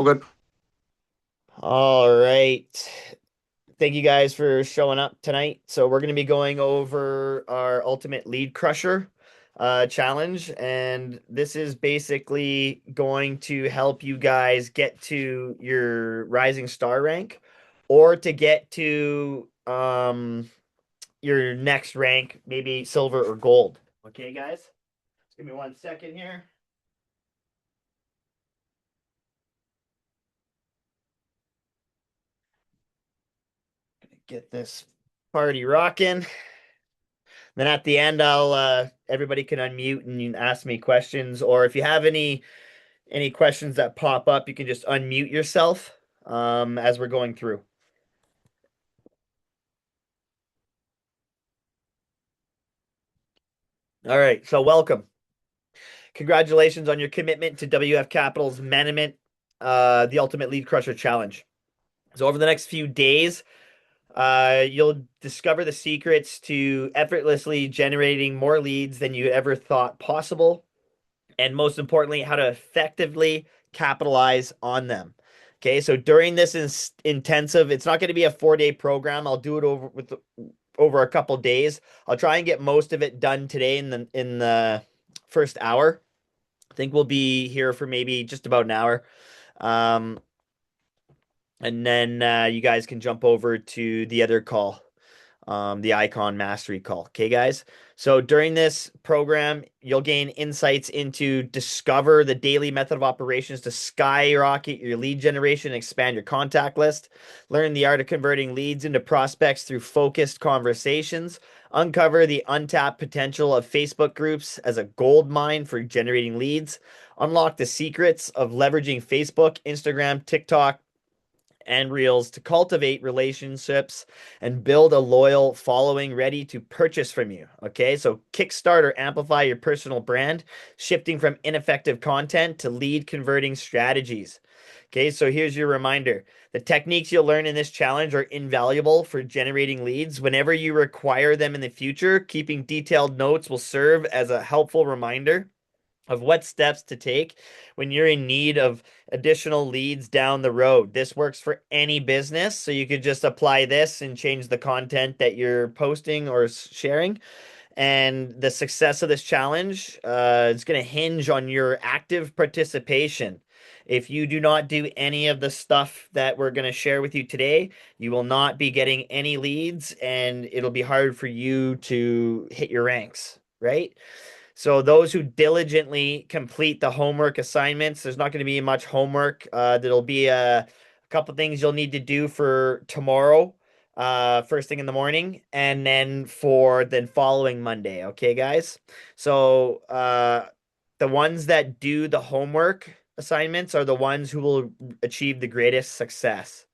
All good. All right. Thank you guys for showing up tonight. So we're going to be going over our Ultimate Lead Crusher challenge, and this is basically going to help you guys get to your Rising Star rank or to get to your next rank, maybe silver or gold. Okay, guys? Just give me 1 second here. Get this party rocking. Then at the end, I'll everybody can unmute and you can ask me questions, or if you have any questions that pop up, you can just unmute yourself as we're going through. All right, so welcome. Congratulations on your commitment to WFcapital's management, the Ultimate Lead Crusher Challenge. So over the next few days, you'll discover the secrets to effortlessly generating more leads than you ever thought possible, and most importantly, how to effectively capitalize on them. Okay, so during this intensive, it's not going to be a 4 day program. I'll do it over a couple days. I'll try and get most of it done today in the first hour. I think we'll be here for maybe just about an hour. Um, and then you guys can jump over to the other call, the Icon Mastery call. Okay, guys. So during this program, you'll gain insights into discover the daily method of operations to skyrocket your lead generation and expand your contact list. Learn the art of converting leads into prospects through focused conversations. Uncover the untapped potential of Facebook groups as a gold mine for generating leads. Unlock the secrets of leveraging Facebook, Instagram, TikTok, and Reels to cultivate relationships and build a loyal following ready to purchase from you. Okay, so kickstart or amplify your personal brand, shifting from ineffective content to lead converting strategies. Okay, so here's your reminder. The techniques you'll learn in this challenge are invaluable for generating leads. Whenever you require them in the future, keeping detailed notes will serve as a helpful reminder of what steps to take when you're in need of additional leads down the road. This works for any business, so you could just apply this and change the content that you're posting or sharing. And the success of this challenge is going to hinge on your active participation. If you do not do any of the stuff that we're going to share with you today, you will not be getting any leads, and it'll be hard for you to hit your ranks, right? So those who diligently complete the homework assignments, there's not going to be much homework. There'll be a couple things you'll need to do for tomorrow, first thing in the morning, and then for the following Monday. Okay, guys. So the ones that do the homework assignments are the ones who will achieve the greatest success.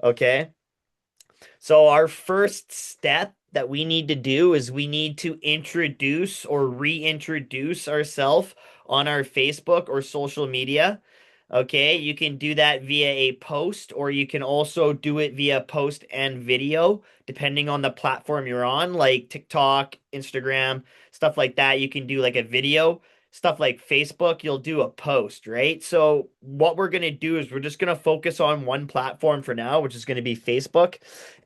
Okay. So our first step that we need to do is we need to introduce or reintroduce ourselves on our Facebook or social media. Okay, you can do that via a post, or you can also do it via post and video, depending on the platform you're on, like TikTok, Instagram, stuff like that. You can do like a video. Stuff like Facebook, you'll do a post, right? So, what we're going to do is we're just going to focus on one platform for now, which is going to be Facebook.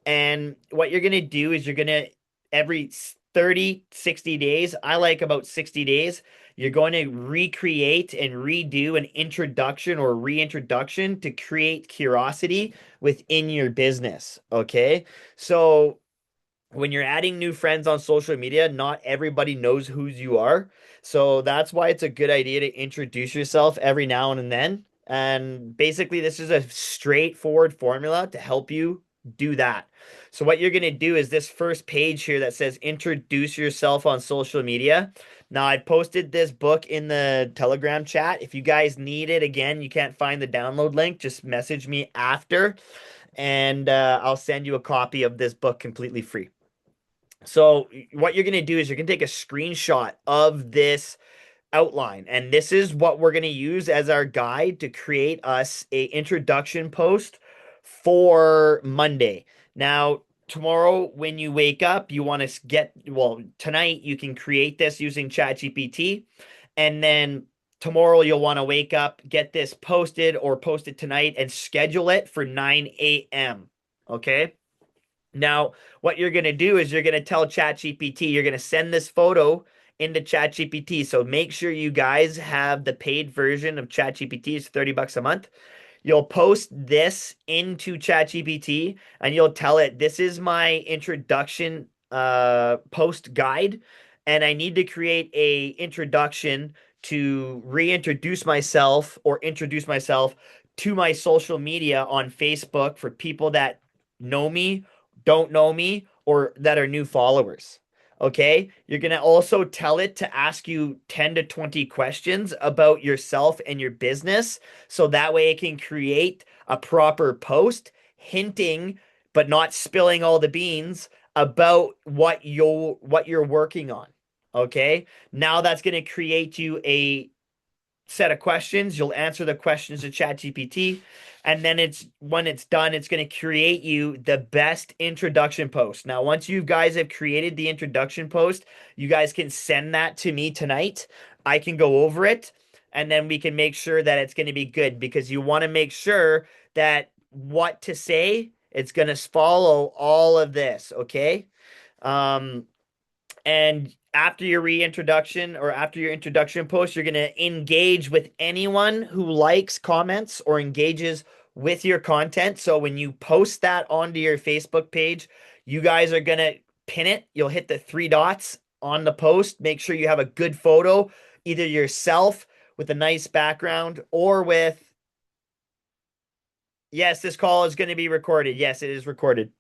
And what you're going to do is you're going to every 30, 60 days, I like about 60 days, you're going to recreate and redo an introduction or reintroduction to create curiosity within your business. Okay. So when you're adding new friends on social media, not everybody knows who you are. So that's why it's a good idea to introduce yourself every now and then. And basically, this is a straightforward formula to help you do that. So, what you're going to do is this first page here that says introduce yourself on social media. Now, I posted this book in the Telegram chat. If you guys need it, again, you can't find the download link, just message me after, and I'll send you a copy of this book completely free. So what you're going to do is you're going to take a screenshot of this outline, and this is what we're going to use as our guide to create us a introduction post for Monday. Now, tomorrow when you wake up, you want to tonight you can create this using ChatGPT, and then tomorrow you'll want to wake up, get this posted or post it tonight and schedule it for 9 a.m. Okay. Now, what you're going to do is you're going to tell ChatGPT, you're going to send this photo into ChatGPT. So make sure you guys have the paid version of ChatGPT. It's $30 a month. You'll post this into ChatGPT and you'll tell it, this is my introduction post guide, and I need to create a introduction to reintroduce myself or introduce myself to my social media on Facebook for people that know me, don't know me, or that are new followers. Okay. You're going to also tell it to ask you 10 to 20 questions about yourself and your business. So that way it can create a proper post hinting, but not spilling all the beans about what you're working on. Okay. Now that's going to create you a set of questions. You'll answer the questions to ChatGPT, and then when it's done, it's going to create you the best introduction post. Now, once you guys have created the introduction post, you guys can send that to me tonight. I can go over it, and then we can make sure that it's going to be good, because you want to make sure that what to say, it's going to follow all of this, okay? Um, and after your reintroduction or after your introduction post, you're going to engage with anyone who likes, comments, or engages with your content. So when you post that onto your Facebook page, you guys are going to pin it. You'll hit the three dots on the post. Make sure you have a good photo, either yourself with a nice background or with, yes, this call is going to be recorded. Yes, it is recorded.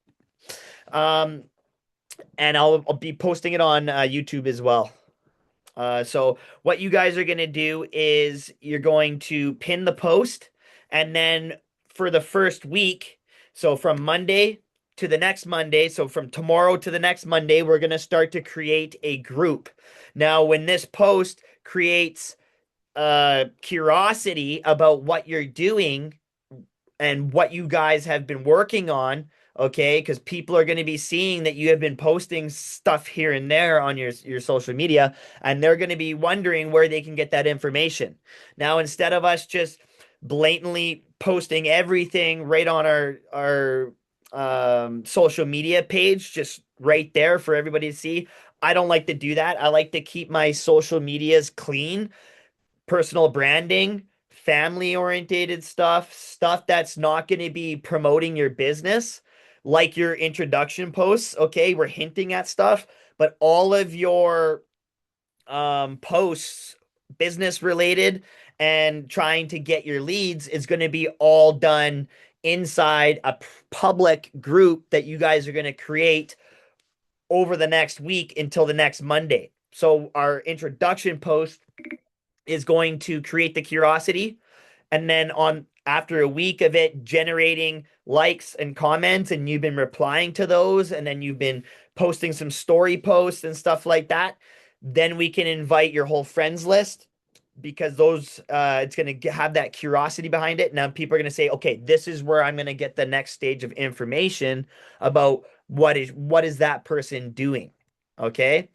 Um, and I'll be posting it on YouTube as well. So what you guys are going to do is you're going to pin the post, and then for the first week, so from Monday to the next Monday, so from tomorrow to the next Monday, we're going to start to create a group. Now, when this post creates curiosity about what you're doing and what you guys have been working on, okay? Because people are going to be seeing that you have been posting stuff here and there on your social media, and they're going to be wondering where they can get that information. Now, instead of us just blatantly posting everything right on our social media page, just right there for everybody to see, I don't like to do that. I like to keep my social medias clean, personal branding, family orientated stuff that's not going to be promoting your business, like your introduction posts. Okay, we're hinting at stuff, but all of your posts, business related and trying to get your leads, is going to be all done inside a public group that you guys are going to create over the next week until the next Monday. So our introduction post is going to create the curiosity, and then on after a week of it generating likes and comments, and you've been replying to those, and then you've been posting some story posts and stuff like that, then we can invite your whole friends list, because those it's going to have that curiosity behind it. Now people are going to say, okay, this is where I'm going to get the next stage of information about what is that person doing. Okay,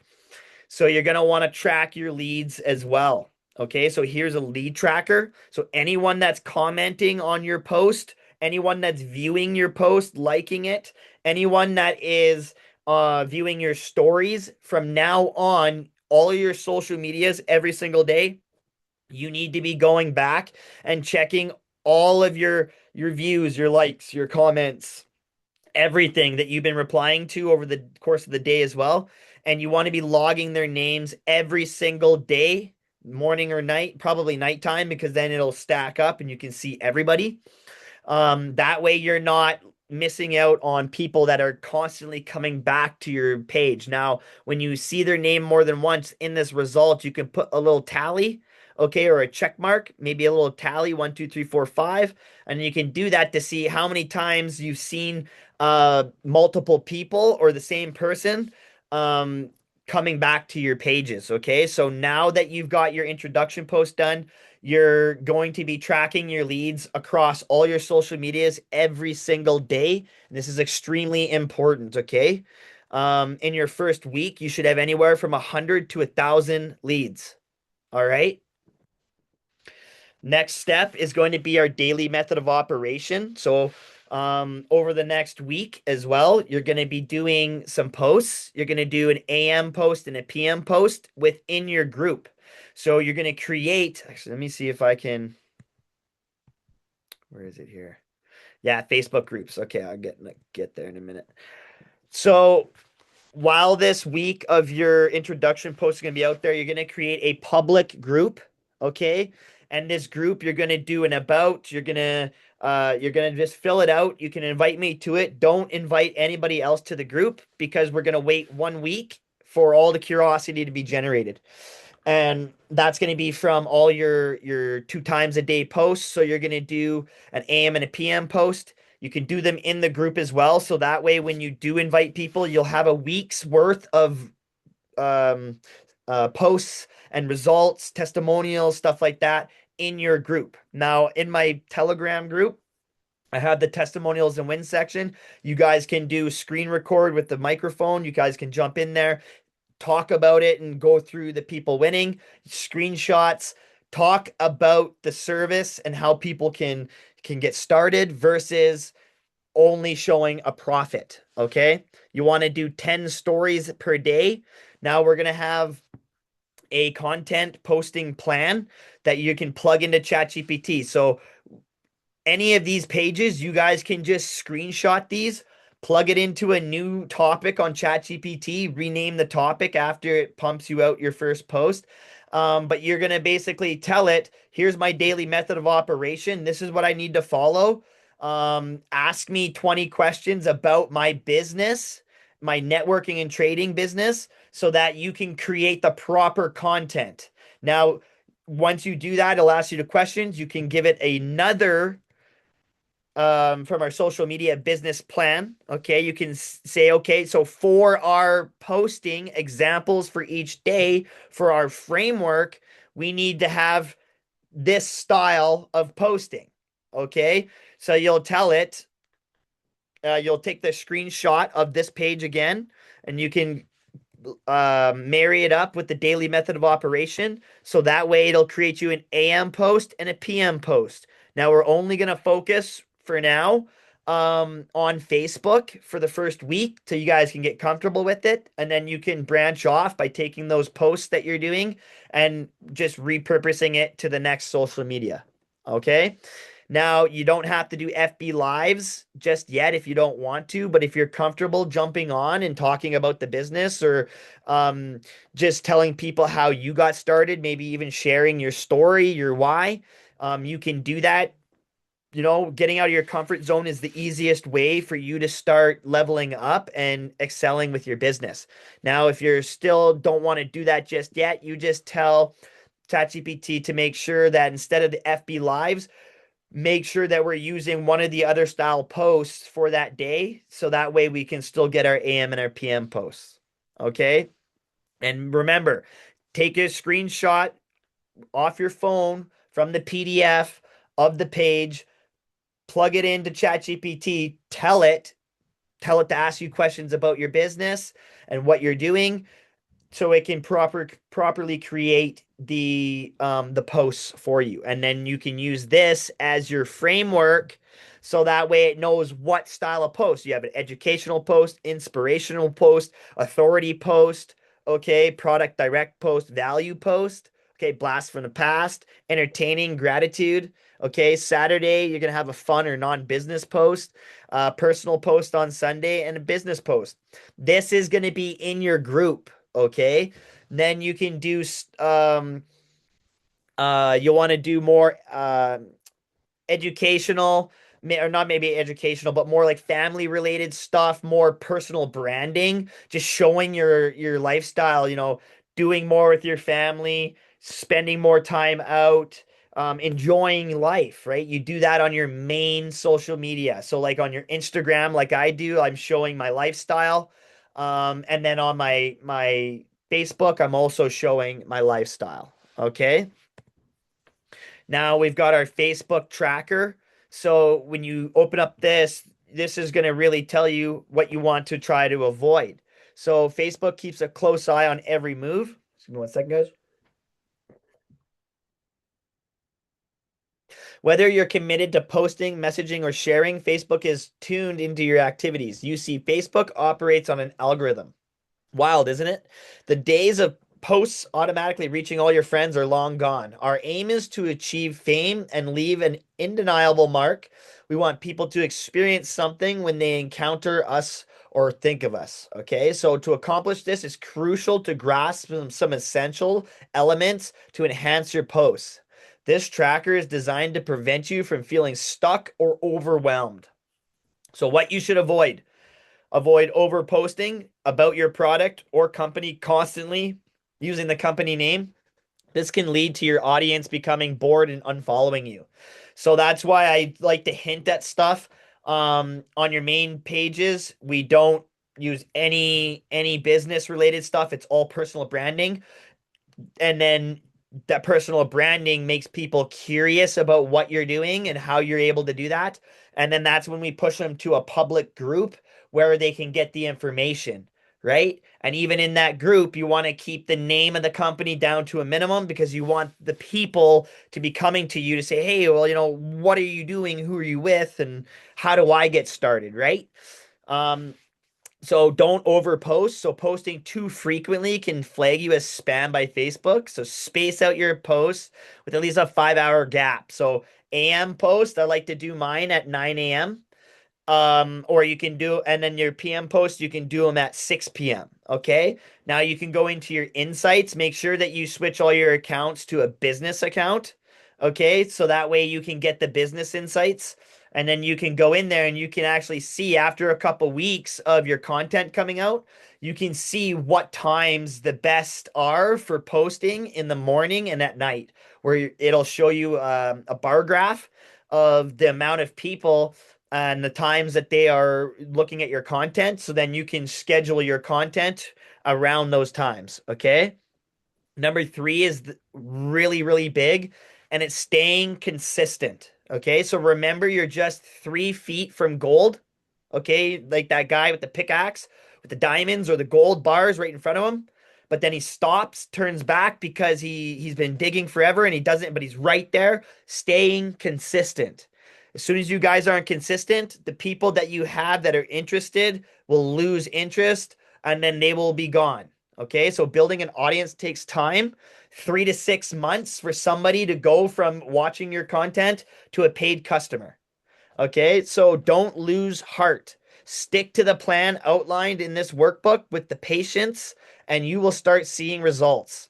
so you're going to want to track your leads as well. Okay, so here's a lead tracker. So anyone that's commenting on your post, anyone that's viewing your post, liking it, anyone that is viewing your stories, from now on, all of your social medias every single day, you need to be going back and checking all of your views, your likes, your comments, everything that you've been replying to over the course of the day as well. And you want to be logging their names every single day, morning or night, probably nighttime, because then it'll stack up and you can see everybody. That way you're not missing out on people that are constantly coming back to your page. Now, when you see their name more than once in this result, you can put a little tally, okay, or a check mark, maybe a little tally, 1, 2, 3, 4, 5, and you can do that to see how many times you've seen multiple people or the same person um coming back to your pages. Okay, so now that you've got your introduction post done, you're going to be tracking your leads across all your social medias every single day. And this is extremely important, okay? In your first week, you should have anywhere from 100 to 1,000 leads. All right? Next step is going to be our daily method of operation. So, over the next week as well, you're going to be doing some posts. You're going to do an AM post and a PM post within your group. So, you're going to create, actually, let me see if I can, where is it here? Yeah, Facebook groups. Okay, I'll get there in a minute. So, while this week of your introduction post is going to be out there, you're going to create a public group, okay? And this group, you're going to do an about. You're gonna just fill it out. You can invite me to it. Don't invite anybody else to the group because we're going to wait 1 week for all the curiosity to be generated. And that's going to be from all your 2 times a day posts. So you're going to do an AM and a PM post. You can do them in the group as well. So that way, when you do invite people, you'll have a week's worth of um, posts and results, testimonials, stuff like that in your group. Now, in my Telegram group, I have the testimonials and win section. You guys can do screen record with the microphone. You guys can jump in there, talk about it, and go through the people winning, screenshots, talk about the service and how people can get started versus only showing a profit. Okay. You want to do 10 stories per day. Now we're going to have a content posting plan that you can plug into ChatGPT. So any of these pages, you guys can just screenshot these, plug it into a new topic on ChatGPT, rename the topic after it pumps you out your first post. But you're going to basically tell it, here's my daily method of operation. This is what I need to follow. Ask me 20 questions about my business, my networking and trading business, so that you can create the proper content. Now, once you do that, it'll ask you the questions. You can give it another from our social media business plan. Okay, you can say, okay, so for our posting examples for each day for our framework, we need to have this style of posting. Okay, so you'll tell it, you'll take the screenshot of this page again, and you can marry it up with the daily method of operation. So that way it'll create you an AM post and a PM post. Now we're only going to focus for now on Facebook for the first week till you guys can get comfortable with it. And then you can branch off by taking those posts that you're doing and just repurposing it to the next social media. Okay. Now, you don't have to do FB Lives just yet if you don't want to, but if you're comfortable jumping on and talking about the business or um, just telling people how you got started, maybe even sharing your story, your why, you can do that. Getting out of your comfort zone is the easiest way for you to start leveling up and excelling with your business. Now, if you're still don't want to do that just yet, you just tell ChatGPT to make sure that instead of the FB Lives, make sure that we're using one of the other style posts for that day. So that way we can still get our AM and our PM posts. Okay. And remember, take a screenshot off your phone from the PDF of the page, plug it into ChatGPT, tell it to ask you questions about your business and what you're doing so it can properly create the posts for you, and then you can use this as your framework so that way it knows what style of post you have: an educational post, inspirational post, authority post, okay, product direct post, value post, okay, blast from the past, entertaining, gratitude, okay, Saturday you're gonna have a fun or non-business post, personal post on Sunday, and a business post. This is going to be in your group. Okay. Then you can do you want to do more educational, or not maybe educational, but more like family related stuff, more personal branding, just showing your lifestyle, doing more with your family, spending more time out, enjoying life, right? You do that on your main social media. So like on your Instagram, like I do, I'm showing my lifestyle. And then on my Facebook, I'm also showing my lifestyle. Okay. Now we've got our Facebook tracker. So when you open up this is going to really tell you what you want to try to avoid. So Facebook keeps a close eye on every move. Just give me 1 second, guys. Whether you're committed to posting, messaging, or sharing, Facebook is tuned into your activities. You see, Facebook operates on an algorithm. Wild, isn't it? The days of posts automatically reaching all your friends are long gone. Our aim is to achieve fame and leave an undeniable mark. We want people to experience something when they encounter us or think of us. Okay, so to accomplish this, it's crucial to grasp some essential elements to enhance your posts. This tracker is designed to prevent you from feeling stuck or overwhelmed. So, what you should avoid: avoid over posting about your product or company constantly using the company name. This can lead to your audience becoming bored and unfollowing you. So that's why I like to hint at stuff on your main pages. We don't use any business related stuff. It's all personal branding, and then that personal branding makes people curious about what you're doing and how you're able to do that. And then that's when we push them to a public group where they can get the information, right? And even in that group, you want to keep the name of the company down to a minimum because you want the people to be coming to you to say, hey, well, what are you doing? Who are you with? And how do I get started, right? Um, so don't overpost. So posting too frequently can flag you as spam by Facebook. So space out your posts with at least a 5 hour gap. So AM post, I like to do mine at 9 a.m. Or you can do, and then your PM posts, you can do them at 6 p.m. Okay. Now you can go into your insights, make sure that you switch all your accounts to a business account. Okay. So that way you can get the business insights. And then you can go in there and you can actually see after a couple weeks of your content coming out, you can see what times the best are for posting in the morning and at night, where it'll show you a bar graph of the amount of people and the times that they are looking at your content. So then you can schedule your content around those times. Okay. Number three is really, really big, and it's staying consistent. Okay. So remember, you're just 3 feet from gold. Okay. Like that guy with the pickaxe with the diamonds or the gold bars right in front of him. But then he stops, turns back because he's been digging forever and he doesn't, but he's right there, staying consistent. As soon as you guys aren't consistent, the people that you have that are interested will lose interest and then they will be gone. Okay, so building an audience takes time, 3 to 6 months for somebody to go from watching your content to a paid customer. Okay, so don't lose heart. Stick to the plan outlined in this workbook with the patience, and you will start seeing results.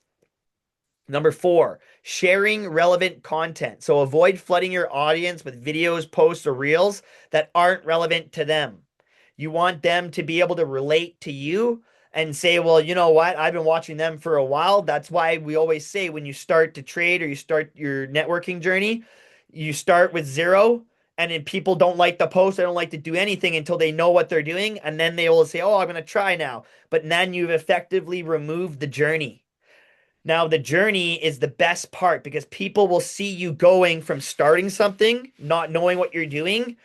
Number four, sharing relevant content. So avoid flooding your audience with videos, posts, or reels that aren't relevant to them. You want them to be able to relate to you and say, well, you know what? I've been watching them for a while. That's why we always say when you start to trade or you start your networking journey, you start with zero. And then people don't like the post. They don't like to do anything until they know what they're doing. And then they will say, oh, I'm going to try now. But then you've effectively removed the journey. Now, the journey is the best part because people will see you going from starting something, not knowing what you're doing,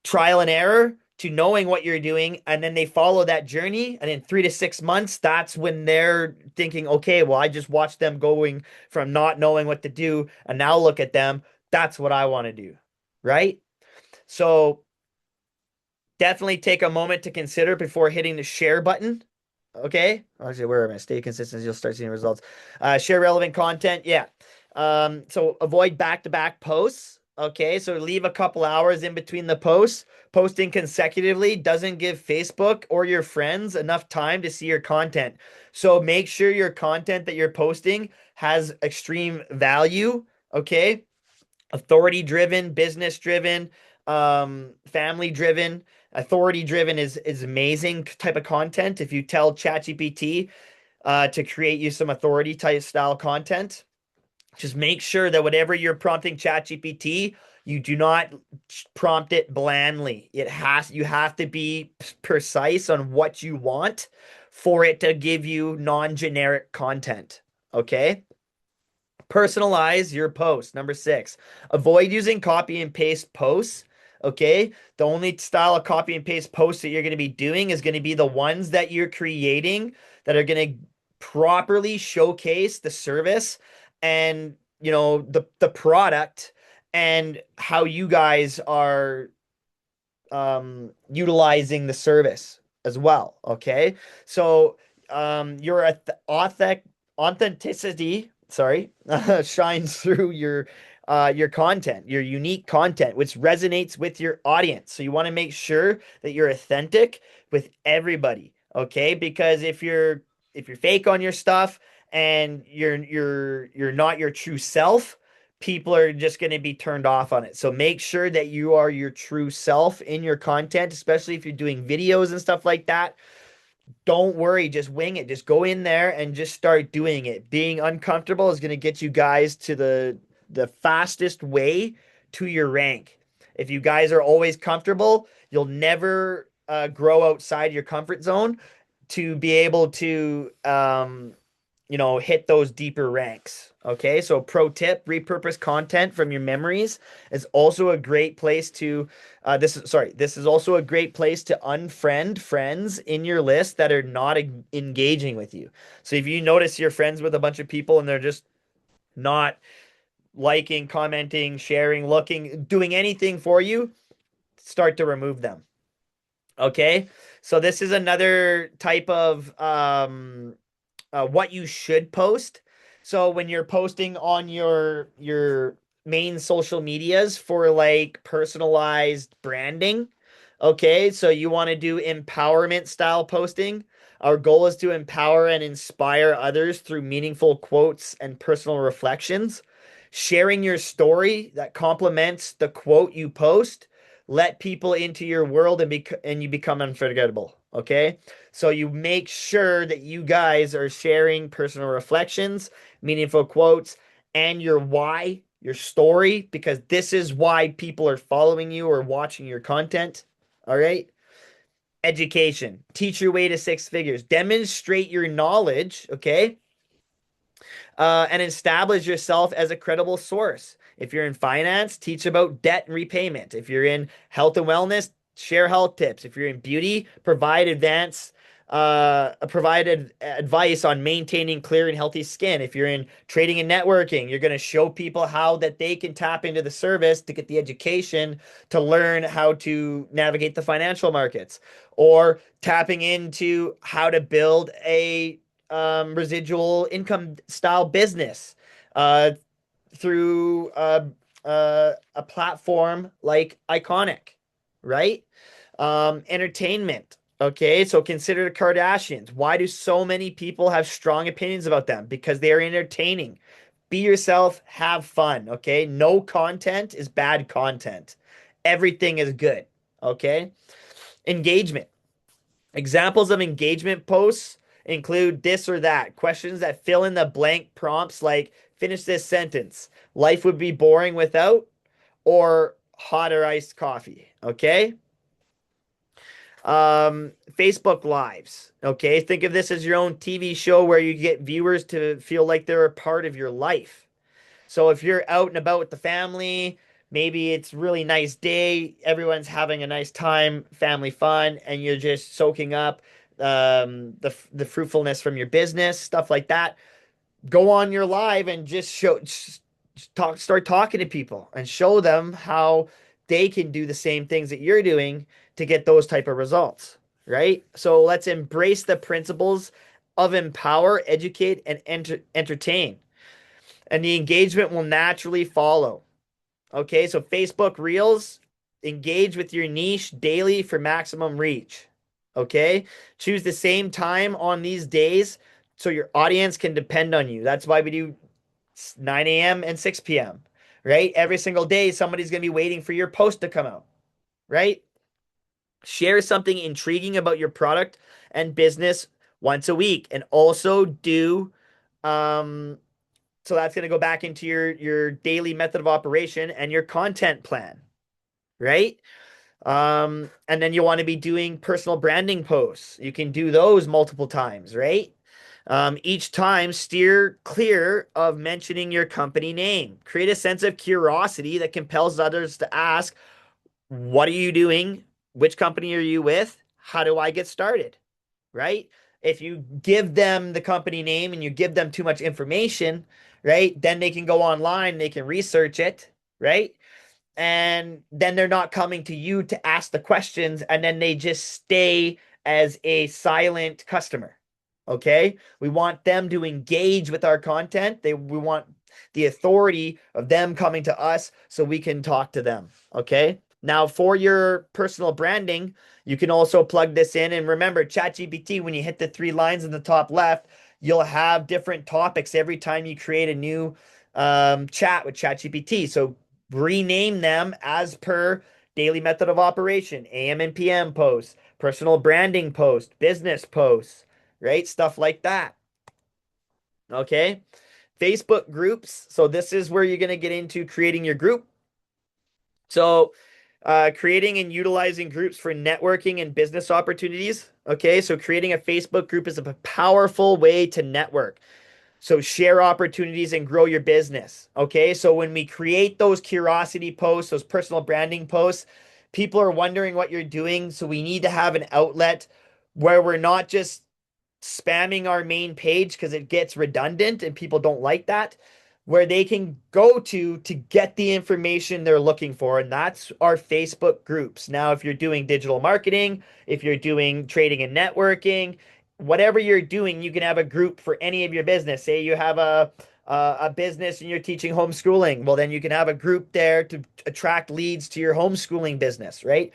trial and error, to knowing what you're doing. And then they follow that journey. And in 3 to 6 months, that's when they're thinking, okay, well, I just watched them going from not knowing what to do. And now look at them. That's what I want to do. Right. So definitely take a moment to consider before hitting the share button. Okay. Actually, where am I? Stay consistent. You'll start seeing results. Share relevant content. Yeah. So avoid back-to-back posts. Okay. So leave a couple hours in between the posts. Posting consecutively doesn't give Facebook or your friends enough time to see your content. So make sure your content that you're posting has extreme value. Okay. Authority driven, business driven, family driven. Authority driven is amazing type of content. If you tell ChatGPT to create you some authority type style content, just make sure that whatever you're prompting ChatGPT, you do not prompt it blandly. You have to be precise on what you want for it to give you non-generic content. Okay? Personalize your post. Number six, avoid using copy and paste posts. Okay. The only style of copy and paste posts that you're going to be doing is going to be the ones that you're creating that are going to properly showcase the service and the product and how you guys are utilizing the service as well. Okay. So your authenticity, sorry, shines through your content, your unique content, which resonates with your audience. So you want to make sure that you're authentic with everybody. Okay. Because if you're fake on your stuff and you're not your true self, people are just going to be turned off on it. So make sure that you are your true self in your content, especially if you're doing videos and stuff like that. Don't worry, just wing it. Just go in there and just start doing it. Being uncomfortable is going to get you guys to the fastest way to your rank. If you guys are always comfortable, you'll never grow outside your comfort zone to be able to hit those deeper ranks. Okay, so pro tip, repurpose content from your memories is also a great place to this is also a great place to unfriend friends in your list that are not engaging with you. So if you notice you're friends with a bunch of people and they're just not liking, commenting, sharing, looking, doing anything for you, start to remove them. Okay? So this is another type of what you should post. So when you're posting on your main social medias for like personalized branding, okay, so you want to do empowerment style posting. Our goal is to empower and inspire others through meaningful quotes and personal reflections. Sharing your story that complements the quote you post. Let people into your world and you become unforgettable. Okay. So you make sure that you guys are sharing personal reflections, meaningful quotes, and your why, your story, because this is why people are following you or watching your content. All right. Education. Teach your way to six figures. Demonstrate your knowledge. Okay, and establish yourself as a credible source. If you're in finance, teach about debt and repayment. If you're in health and wellness, share health tips. If you're in beauty, provide advice on maintaining clear and healthy skin. If you're in trading and networking, you're going to show people how that they can tap into the service to get the education to learn how to navigate the financial markets, or tapping into how to build a residual income style business uh, through a platform like Iconic, right? Entertainment. Okay, so consider the Kardashians. Why do so many people have strong opinions about them? Because they are entertaining. Be yourself, have fun. Okay, no content is bad content. Everything is good. Okay, engagement. Examples of engagement posts include this or that, questions that fill in the blank prompts like finish this sentence, life would be boring without, or hot or iced coffee. Okay. Facebook Lives. Okay. Think of this as your own TV show where you get viewers to feel like they're a part of your life. So if you're out and about with the family, maybe it's really nice day, everyone's having a nice time, family fun, and you're just soaking up the fruitfulness from your business, stuff like that. Go on your live and start talking to people and show them how they can do the same things that you're doing to get those type of results, right? So let's embrace the principles of empower, educate, and entertain, and the engagement will naturally follow. Okay, so Facebook Reels, engage with your niche daily for maximum reach. Okay, choose the same time on these days so your audience can depend on you. That's why we do 9 a.m. and 6 p.m., right? Every single day, somebody's going to be waiting for your post to come out, right? Share something intriguing about your product and business once a week, and also do um, so that's going to go back into your daily method of operation and your content plan, right? And then you want to be doing personal branding posts. You can do those multiple times, right? Each time, steer clear of mentioning your company name. Create a sense of curiosity that compels others to ask, what are you doing? Which company are you with? How do I get started? Right? If you give them the company name and you give them too much information, right? Then they can go online, they can research it, right? and then they're not coming to you to ask the questions, and then they just stay as a silent customer. Okay? We want them to engage with our content. We want the authority of them coming to us so we can talk to them. Okay? Now, for your personal branding, you can also plug this in. And remember, ChatGPT, when you hit the three lines in the top left, you'll have different topics every time you create a new chat with ChatGPT. So rename them as per daily method of operation, AM and PM posts, personal branding post, business posts, right? Stuff like that. Okay. Facebook groups. So this is where you're going to get into creating your group. So creating and utilizing groups for networking and business opportunities. Okay. So creating a Facebook group is a powerful way to network. So share opportunities and grow your business. Okay. So when we create those curiosity posts, those personal branding posts, people are wondering what you're doing. So we need to have an outlet where we're not just spamming our main page because it gets redundant and people don't like that, where they can go to get the information they're looking for. And that's our Facebook groups. Now, if you're doing digital marketing, if you're doing trading and networking, whatever you're doing, you can have a group for any of your business. Say you have a business and you're teaching homeschooling. Well, then you can have a group there to attract leads to your homeschooling business, right?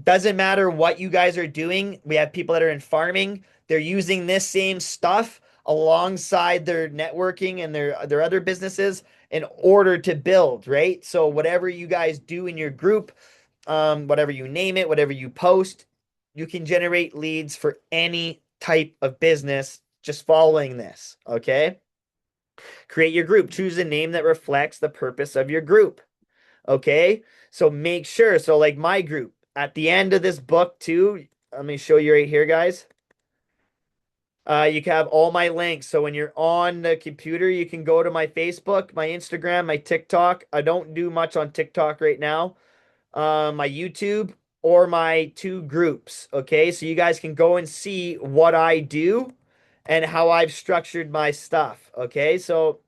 Doesn't matter what you guys are doing. We have people that are in farming. They're using this same stuff alongside their networking and their other businesses in order to build, right? So whatever you guys do in your group, whatever you name it, whatever you post, you can generate leads for any type of business just following this, okay? Create your group. Choose a name that reflects the purpose of your group. Okay. So make sure. So, like my group at the end of this book, too, let me show you right here, guys. You can have all my links. So when you're on the computer, you can go to my Facebook, my Instagram, my TikTok. I don't do much on TikTok right now. My YouTube or my two groups. Okay. So you guys can go and see what I do and how I've structured my stuff. Okay. So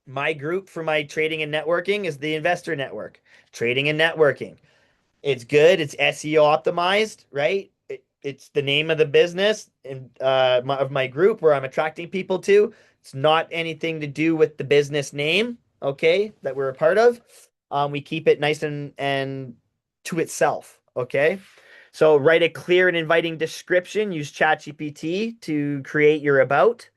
my group for my trading and networking is the Investor Network. Trading and networking. It's good. It's SEO optimized, right? It's the name of the business and of my group where I'm attracting people to. It's not anything to do with the business name, okay, that we're a part of. We keep it nice and to itself, okay? So write a clear and inviting description. Use ChatGPT to create your about.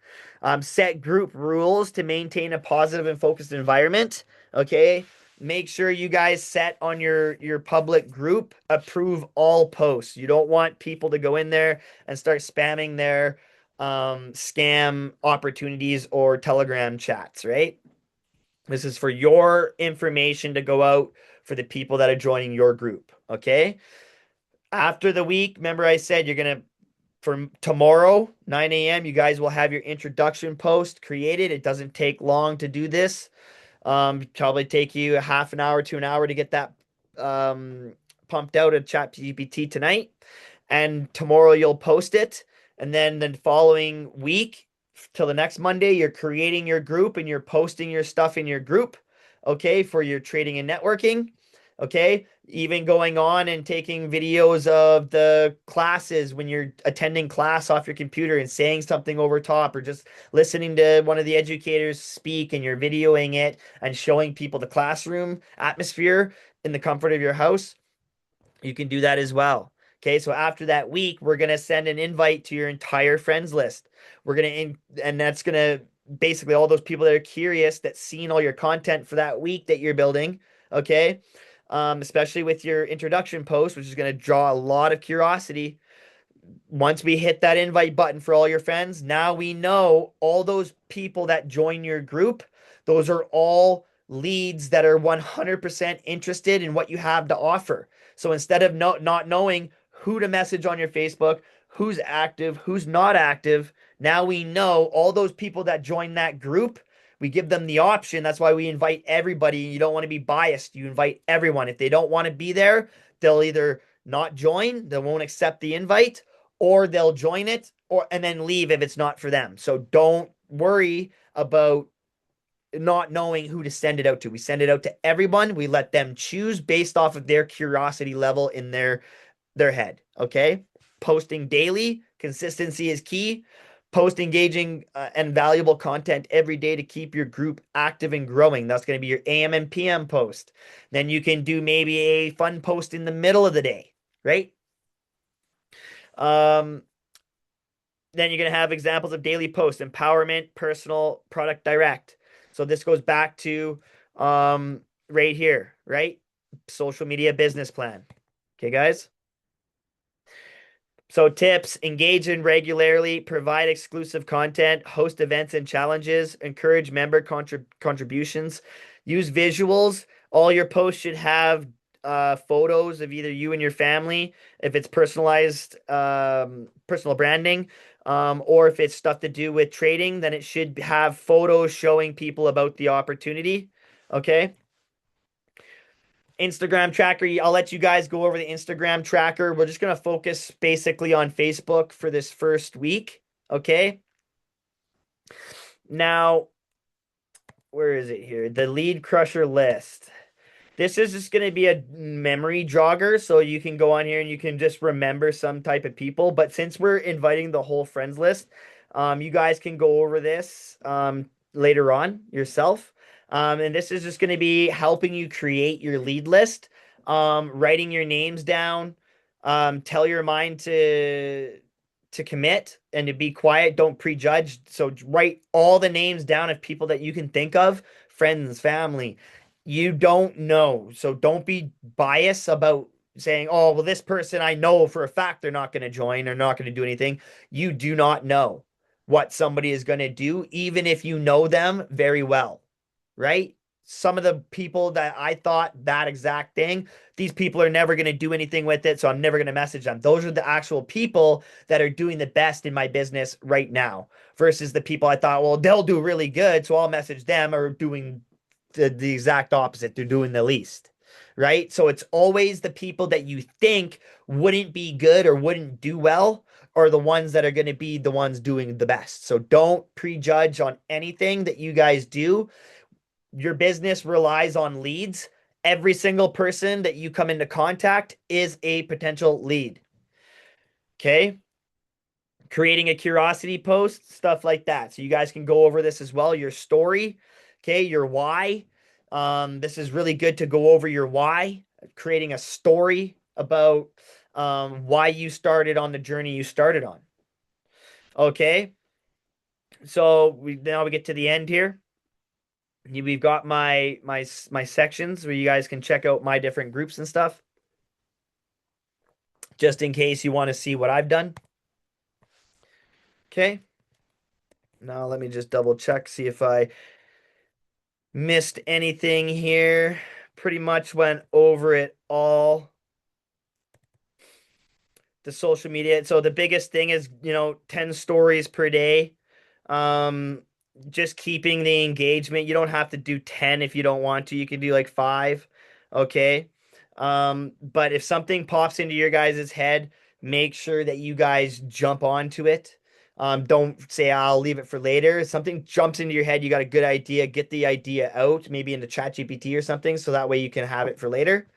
Set group rules to maintain a positive and focused environment. Okay. Make sure you guys set on your public group, approve all posts. You don't want people to go in there and start spamming their scam opportunities or Telegram chats, right? This is for your information to go out for the people that are joining your group. Okay. After the week, remember I said you're gonna for tomorrow, 9 a.m., you guys will have your introduction post created. It doesn't take long to do this. Probably take you a half an hour to an hour to get that um, pumped out of ChatGPT tonight. And tomorrow you'll post it. And then the following week till the next Monday, you're creating your group and you're posting your stuff in your group, okay, for your trading and networking. Okay, even going on and taking videos of the classes when you're attending class off your computer and saying something over top, or just listening to one of the educators speak and you're videoing it and showing people the classroom atmosphere in the comfort of your house. You can do that as well. Okay, so after that week, we're gonna send an invite to your entire friends list. We're gonna and that's gonna basically all those people that are curious that seen all your content for that week that you're building. Okay, especially with your introduction post, which is gonna draw a lot of curiosity. Once we hit that invite button for all your friends, now we know all those people that join your group, those are all leads that are 100% interested in what you have to offer. So instead of not knowing who to message on your Facebook, who's active, who's not active, now we know all those people that join that group. We give them the option. That's why we invite everybody. You don't want to be biased. You invite everyone. If they don't want to be there, they'll either not join, they won't accept the invite, or they'll join it or and then leave if it's not for them. So don't worry about not knowing who to send it out to. We send it out to everyone. We let them choose based off of their curiosity level in their head. Okay. Posting daily, consistency is key. Post engaging and valuable content every day to keep your group active and growing. That's going to be your AM and PM post. Then you can do maybe a fun post in the middle of the day, right? Um, then you're going to have examples of daily posts, empowerment, personal, product direct. So this goes back to right here, right? Social media business plan. Okay, guys? So tips, engage in regularly, provide exclusive content, host events and challenges, encourage member contributions, use visuals. All your posts should have photos of either you and your family, if it's personalized personal branding, or if it's stuff to do with trading, then it should have photos showing people about the opportunity. Okay. Instagram tracker. I'll let you guys go over the Instagram tracker. We're just going to focus basically on Facebook for this first week. Okay. Now, where is it here? The lead crusher list. This is just going to be a memory jogger, so you can go on here and you can just remember some type of people. But since we're inviting the whole friends list, you guys can go over this later on yourself. And this is just going to be helping you create your lead list, writing your names down, tell your mind to commit and to be quiet. Don't prejudge. So write all the names down of people that you can think of, friends, family. You don't know. So don't be biased about saying, oh, well, this person I know for a fact they're not going to join or not going to do anything. You do not know what somebody is going to do, even if you know them very well, right? Some of the people that I thought that exact thing, these people are never going to do anything with it. So I'm never going to message them. Those are the actual people that are doing the best in my business right now versus the people I thought, well, they'll do really good. So I'll message them or doing the exact opposite. They're doing the least, right? So it's always the people that you think wouldn't be good or wouldn't do well are the ones that are going to be the ones doing the best. So don't prejudge on anything that you guys do. Your business relies on leads. Every single person that you come into contact is a potential lead. Okay. Creating a curiosity post, stuff like that. So you guys can go over this as well. Your story, okay, your why. This is really good to go over your why, creating a story about why you started on the journey you started on. Okay, so now we get to the end here. We've got my sections where you guys can check out my different groups and stuff, just in case you want to see what I've done. Okay. Now let me just double check, see if I missed anything here. Pretty much went over it all. The social media. So the biggest thing is, 10 stories per day. Um, just keeping the engagement. You don't have to do 10 if you don't want to. You can do like 5. Okay. But if something pops into your guys' head, make sure that you guys jump onto it. Don't say I'll leave it for later. If something jumps into your head, you got a good idea, get the idea out, maybe into ChatGPT or something, so that way you can have it for later.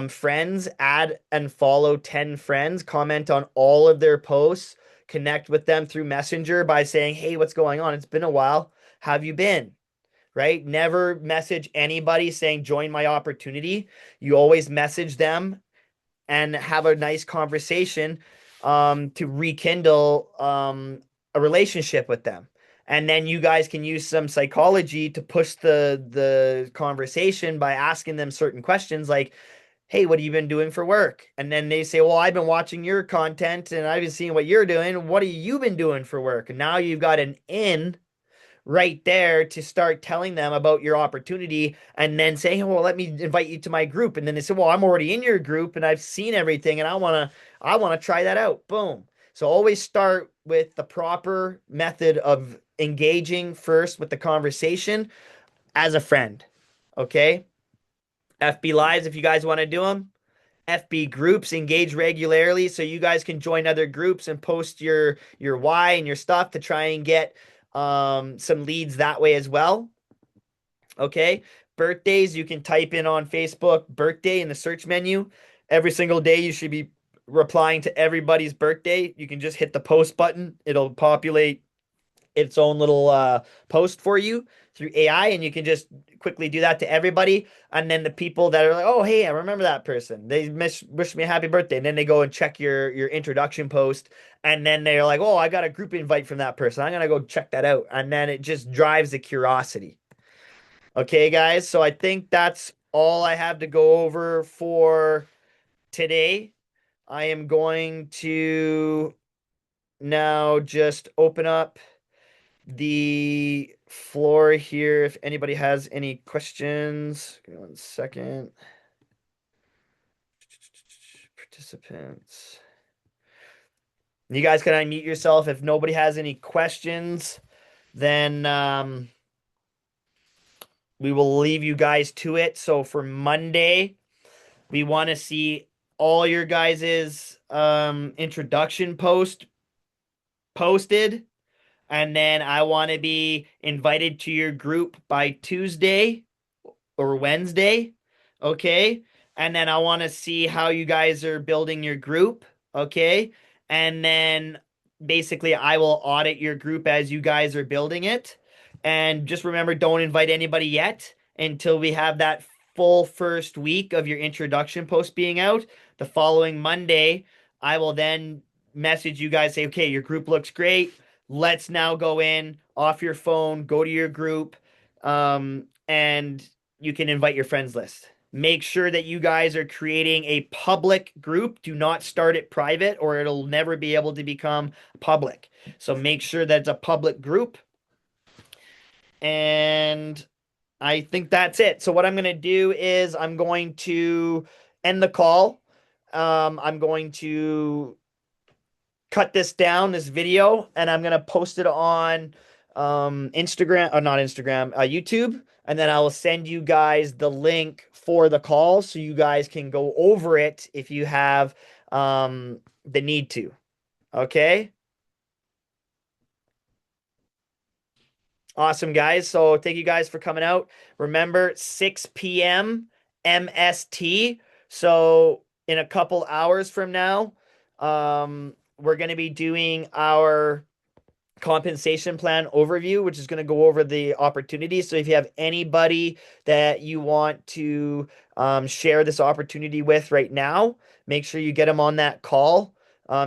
Friends, add and follow 10 friends, comment on all of their posts, connect with them through Messenger by saying, hey, what's going on? It's been a while. How have you been? Right? Never message anybody saying, join my opportunity. You always message them and have a nice conversation to rekindle a relationship with them. And then you guys can use some psychology to push the conversation by asking them certain questions like, hey, what have you been doing for work? And then they say, well, I've been watching your content and I've been seeing what you're doing. What have you been doing for work? And now you've got an in right there to start telling them about your opportunity and then saying, well, let me invite you to my group. And then they say, well, I'm already in your group and I've seen everything and I want to try that out. Boom. So always start with the proper method of engaging first with the conversation as a friend. Okay. FB lives, if you guys want to do them. FB groups, engage regularly so you guys can join other groups and post your why and your stuff to try and get some leads that way as well. Okay. Birthdays, you can type in on Facebook birthday in the search menu. Every single day, you should be replying to everybody's birthday. You can just hit the post button, it'll populate its own little post for you through AI, and you can just quickly do that to everybody. And then the people that are like, oh, hey, I remember that person. They wish me a happy birthday. And then they go and check your introduction post. And then they're like, oh, I got a group invite from that person. I'm going to go check that out. And then it just drives the curiosity. Okay, guys. So I think that's all I have to go over for today. I am going to now just open up the floor here if anybody has any questions. Give me 1 second. Participants. You guys can unmute yourself if nobody has any questions. Then we will leave you guys to it. So for Monday, we want to see all your guys's introduction posted. And then I want to be invited to your group by Tuesday or Wednesday. Okay. And then I want to see how you guys are building your group. Okay. And then basically I will audit your group as you guys are building it. And just remember, don't invite anybody yet until we have that full first week of your introduction post being out. The following Monday, I will then message you guys, say, okay, your group looks great. Let's now go in off your phone, go to your group, and you can invite your friends list. Make sure that you guys are creating a public group. Do not start it private or it'll never be able to become public. So make sure that it's a public group. And I think that's it. So what I'm going to do is I'm going to end the call. I'm going to cut this down, this video, and I'm gonna post it on Instagram, or not Instagram, YouTube, and then I will send you guys the link for the call so you guys can go over it if you have the need to. Okay? Awesome, guys. So thank you guys for coming out. Remember, 6 p.m. MST. So in a couple hours from now, we're going to be doing our compensation plan overview, which is going to go over the opportunities. So if you have anybody that you want to share this opportunity with right now, make sure you get them on that call.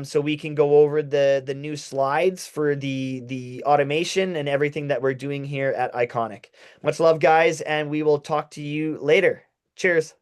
So we can go over the new slides for the automation and everything that we're doing here at Iconic. Much love, guys, and we will talk to you later. Cheers.